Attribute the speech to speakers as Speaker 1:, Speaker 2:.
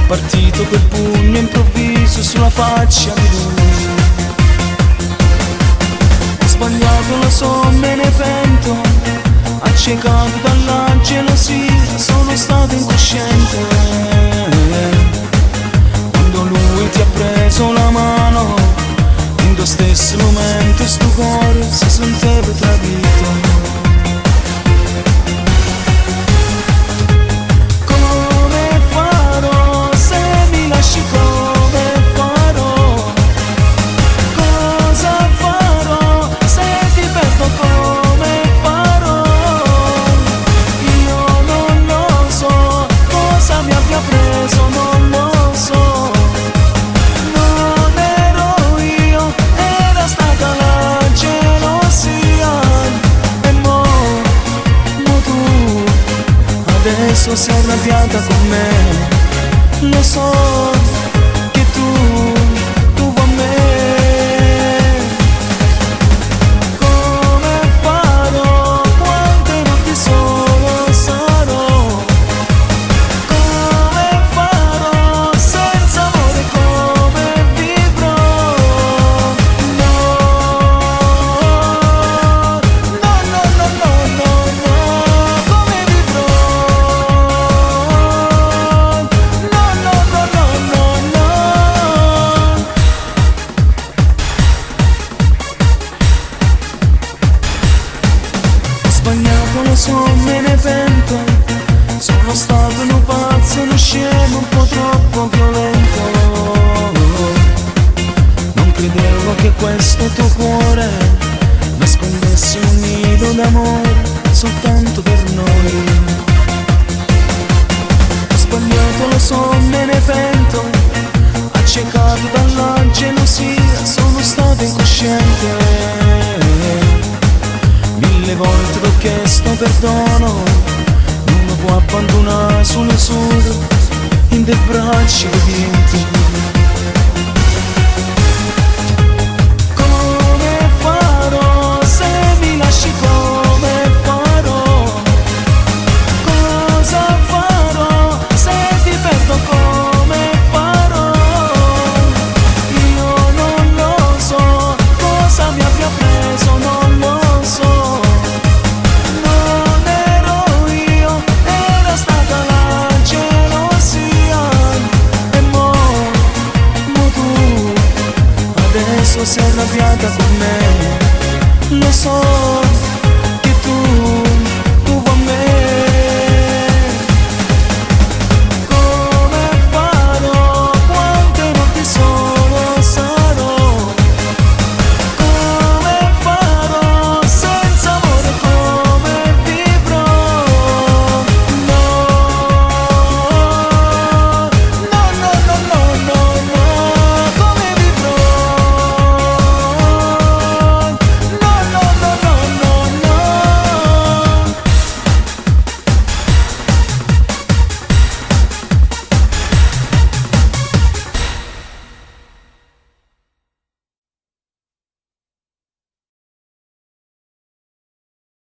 Speaker 1: partito quel pugno improvviso sulla faccia di lui. Ho sbagliato, lo so, me ne pento, accecato dalla gelosia, sono stato incosciente. Quando lui ti ha preso la mano, in lo stesso momento sto cuore si sentiva tradito. Adesso sei arrabbiata con me, lo so che tu vuoi me. Come farò, quante notti solo sarò? Come farò, senza amore come vivrò? No, no, no, no, no, no, no, come vivrò? Lo so, me ne pento, sono stato un pazzo, uno scemo, un po' troppo violento. Non credevo che questo tuo cuore nascondesse un nido d'amore soltanto per noi. Ho sbagliato, lo so, me ne pento, accecato dalla gelosia, sono stato incosciente. Mille volte t'ho chiesto perdono, non lo può abbandonare solo in dei bracci di vento.